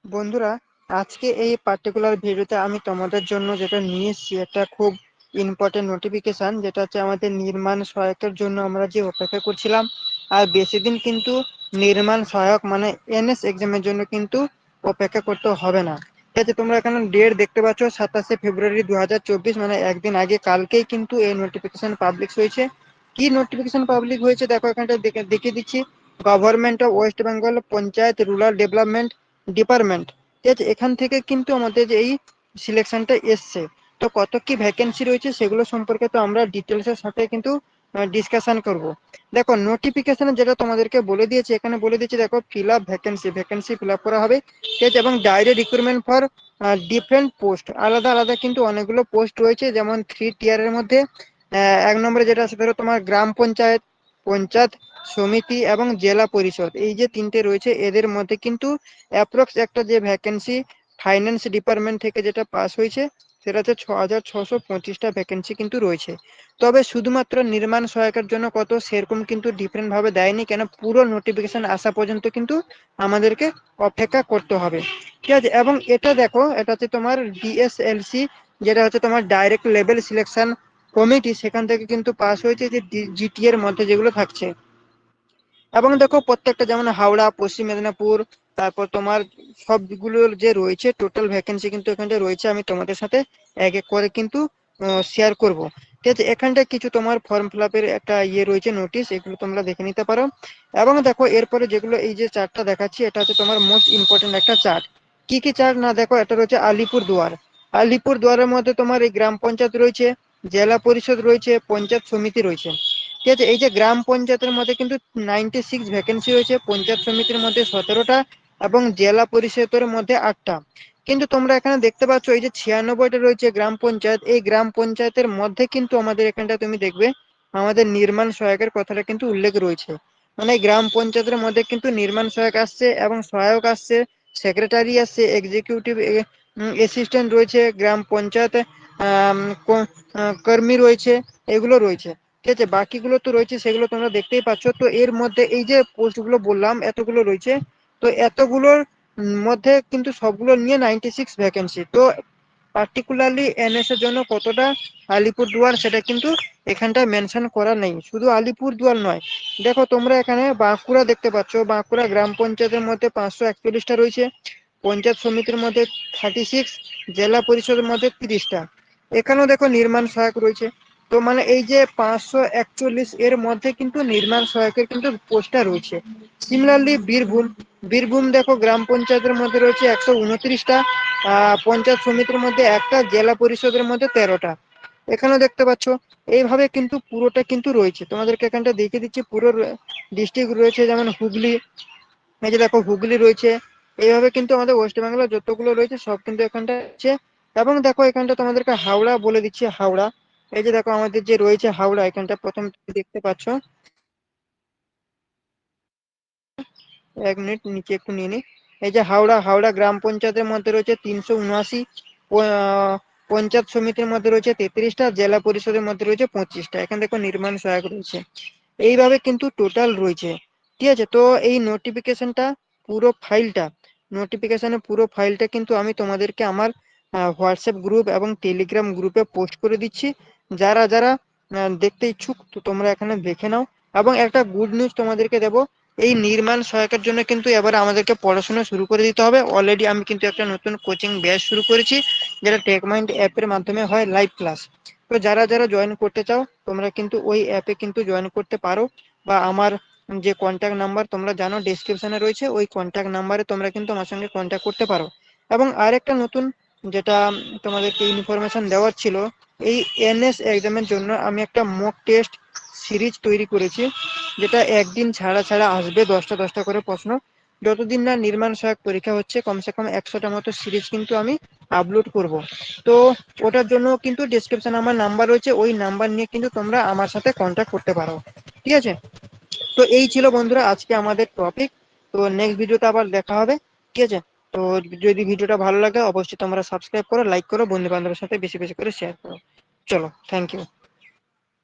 বন্ধুরা, আজকে এই পার্টিকুলার ভিডিওতে আমি তোমাদের জন্য যেটা নিয়ে এসেছি একটা খুব ইম্পর্টেন্ট নোটিফিকেশন, যেটা হচ্ছে আমাদের নির্মাণ সহায়কের জন্য আমরা যে অপেক্ষা করছিলাম। আর বেশি দিন কিন্তু নির্মাণ সহায়ক মানে এনএস এক্সামের জন্য কিন্তু অপেক্ষা করতে হবে না। ঠিক আছে, তোমরা এখানে ডেট দেখতে পাচ্ছ 27 ফেব্রুয়ারি 2024, মানে একদিন আগে কালকেই কিন্তু এই নোটিফিকেশন পাবলিশ হয়েছে। কি নোটিফিকেশন পাবলিক হয়েছে দেখো, এখানটা দেখিয়ে দিচ্ছি। Government of West Bengal panchayat rural development department. ঠিক আছে, এখান থেকে কিন্তু আমাদের যে এই সিলেকশনটা এসছে। তো কত কি ভ্যাকেন্সি রয়েছে সেগুলো সম্পর্কে তো আমরা ডিটেলস এর সাথে কিন্তু ডিসকাশন করব। দেখো, নোটিফিকেশনে যেটা তোমাদেরকে বলে দিয়েছে, এখানে বলে দিয়েছে দেখো, fill up vacancy fill up করা হবে। ঠিক আছে, এবং direct recruitment for different post, আলাদা আলাদা কিন্তু অনেকগুলো পোস্ট রয়েছে। যেমন 3 টিয়ারের মধ্যে 1 নম্বরে যেটা আছে ধরো তোমার গ্রাম পঞ্চায়েত, পঞ্চায়েত সমিতি এবং জেলা পরিষদ, এই যে তিনটে রয়েছে এদের মধ্যে কিন্তু অ্যাপ্রক্স একটা যে ভ্যাকেন্সি ফাইন্যান্স ডিপার্টমেন্ট থেকে যেটা পাস হয়েছে সেটাতে 6,625টা ভ্যাকেন্সি কিন্তু রয়েছে। তবে শুধুমাত্র নির্মাণ সহায়কের জন্য কত সেরকম কিন্তু ডিফারেন্ট ভাবে দেয়নি, কেন পুরো নোটিফিকেশন আসা পর্যন্ত কিন্তু আমাদেরকে অপেক্ষা করতে হবে। ঠিক আছে, এবং এটা দেখো, এটা হচ্ছে তোমার ডিএসএলসি, যেটা হচ্ছে তোমার ডাইরেক্ট লেভেল সিলেকশন কমিটি, সেখান থেকে কিন্তু পাস হয়েছে, যে জিটি এর মধ্যে যেগুলো থাকছে। এবং দেখো, প্রত্যেকটা যেমন হাওড়া, পশ্চিম মেদিনীপুর, তারপর তোমার সবগুলোর যে রয়েছে টোটাল ভ্যাকেন্সি কিন্তু এখানটা রয়েছে। আমি তোমাদের সাথে এক এক করে কিন্তু শেয়ার করব। ঠিক আছে, এখানটা কিছু তোমার ফর্ম ফিল আপের একটা রয়েছে নোটিশ, এগুলো তোমরা দেখে নিতে পারো। এবং দেখো, এরপরে যেগুলো এই যে চার্টটা দেখাচ্ছি, এটা হচ্ছে তোমার মোস্ট ইম্পর্টেন্ট একটা চার্ট। কি কি চার্ট না, দেখো, এটা রয়েছে আলিপুর দুয়ার। আলিপুর দুয়ারের মধ্যে তোমার এই গ্রাম পঞ্চায়েত রয়েছে, জেলা পরিষদ রয়েছে, পঞ্চায়েত সমিতি রয়েছে। ঠিক আছে, এই যে গ্রাম পঞ্চায়েতের মধ্যে কিন্তু 96 ভ্যাকেন্সি রয়েছে, পঞ্চায়েত সমিতির মধ্যে 17টা এবং জেলা পরিষদের মধ্যে 8টা। কিন্তু তোমরা এখানে দেখতে পাচ্ছ এই যে 96টা রয়েছে গ্রাম পঞ্চায়েত, এই গ্রাম পঞ্চায়েতের মধ্যে কিন্তু আমাদের এখানটা তুমি দেখবে আমাদের নির্মাণ সহায়কের কথাটা কিন্তু উল্লেখ রয়েছে। মানে গ্রাম পঞ্চায়েতের মধ্যে কিন্তু নির্মাণ সহায়ক আসছে এবং সহায়ক আসছে, সেক্রেটারি আসছে, এক্সিকিউটিভ অ্যাসিস্ট্যান্ট রয়েছে, গ্রাম পঞ্চায়েত কর্মী রয়েছে, এগুলো রয়েছে। ঠিক আছে, বাকিগুলো তো রয়েছে সেগুলো তোমরা দেখতেই পাচ্ছ। তো এর মধ্যে এই যে পোস্টগুলো বললাম এতগুলো রয়েছে, তো এতগুলোর মধ্যে কিন্তু সবগুলো নিয়ে 96 ভ্যাকেন্সি। তো পার্টিকুলারলি এনএস এর জন্য কতটা আলিপুরদুয়ার সেটা কিন্তু এখানটা মেনশন করা নেই। শুধু আলিপুরদুয়ার নয়, দেখো তোমরা এখানে বাঁকুড়া দেখতে পাচ্ছ, বাঁকুড়া গ্রাম পঞ্চায়েতের মধ্যে 541টা রয়েছে, পঞ্চায়েত সমিতির মধ্যে 36, জেলা পরিষদের মধ্যে 30টা। এখানেও দেখো নির্মাণ সহায়ক রয়েছে। তো মানে এই যে 541 এর মধ্যে কিন্তু নির্মাণ সহায়কের কিন্তু পোস্টটা রয়েছে। সিমিলারলি বীরভূম, বীরভূম দেখো গ্রাম পঞ্চায়েতের মধ্যে রয়েছে 129টা, পঞ্চায়েত সমিতির মধ্যে একটা, জেলা পরিষদের মধ্যে 13টা। এখানেও দেখতে পাচ্ছ। এইভাবে কিন্তু পুরোটা কিন্তু রয়েছে, তোমাদেরকে এখানটা দেখিয়ে দিচ্ছি পুরো ডিস্ট্রিক্ট রয়েছে। যেমন হুগলি, এই যে দেখো হুগলি রয়েছে। এইভাবে কিন্তু আমাদের ওয়েস্ট বেঙ্গলের যতগুলো রয়েছে সব কিন্তু এখানটা আছে। এবং দেখো এখানটা তোমাদেরকে হাওড়া বলে দিচ্ছি, হাওড়া। এই যে দেখো আমাদের যে রয়েছে হাওড়া, এখানটা প্রথম তুমি দেখতে পাচ্ছ। 1 মিনিট নিচে একটু নিয়ে নি। এই যে হাওড়া, হাওড়া গ্রাম পঞ্চায়েতের মধ্যে রয়েছে 379, পঞ্চায়েত সমিতির মধ্যে রয়েছে 33টা, জেলা পরিষদের মধ্যে রয়েছে 25টা। এখানে দেখো নির্মাণ সহায়ক রয়েছে। এইভাবে কিন্তু টোটাল রয়েছে। ঠিক আছে, তো এই নোটিফিকেশনের পুরো ফাইলটা কিন্তু আমি তোমাদেরকে আমার হোয়াটসঅ্যাপ গ্রুপ এবং টেলিগ্রাম গ্রুপে পোস্ট করে দিচ্ছি। যারা যারা দেখতে ইচ্ছুক, তো তোমরা এখানে দেখে নাও। এবং একটা গুড নিউজ তোমাদেরকে দেবো, এই নির্মাণ সহায়কের জন্য কিন্তু এবার আমাদেরকে পড়াশোনা শুরু করে দিতে হবে। অলরেডি আমি কিন্তু একটা নতুন কোচিং ব্যাচ শুরু করেছি, যেটা টেকমাইন্ড অ্যাপের মাধ্যমে হয় লাইভ ক্লাস। তো যারা যারা জয়েন করতে চাও তোমরা কিন্তু ওই অ্যাপে কিন্তু জয়েন করতে পারো, বা আমার যে কন্ট্যাক্ট নাম্বার তোমরা জানো ডেসক্রিপশনে রয়েছে, ওই কন্ট্যাক্ট নাম্বারে তোমরা কিন্তু আমার সঙ্গে কন্ট্যাক্ট করতে পারো। এবং আরেকটা নতুন যেটা তোমাদেরকে ইনফরমেশন দেওয়ার ছিল, এই এনএস এক্সামের জন্য আমি একটা মক টেস্ট সিরিজ তৈরি করেছি, যেটা একদিন ছাড়া ছাড়া আসবে, 10টা 10টা করে প্রশ্ন। যতদিন না নির্মাণ সহায়ক পরীক্ষা হচ্ছে কমসে কম 100টা মতো সিরিজ কিন্তু আমি আপলোড করব। তো ওটার জন্য কিন্তু ডিসক্রিপশনে আমার নাম্বার রয়েছে, ওই নাম্বার নিয়ে কিন্তু তোমরা আমার সাথে কন্ট্যাক্ট করতে পারো। ঠিক আছে, তো এই ছিল বন্ধুরা আজকে আমাদের টপিক। তো নেক্সট ভিডিওতে আবার দেখা হবে। ঠিক আছে, তো যদি ভিডিওটা ভালো লাগে অবশ্যই তোমরা সাবস্ক্রাইব করো, লাইক করো, বন্ধু বান্ধবের সাথে বেশি বেশি করে শেয়ার করো। চলো, থ্যাংক ইউ।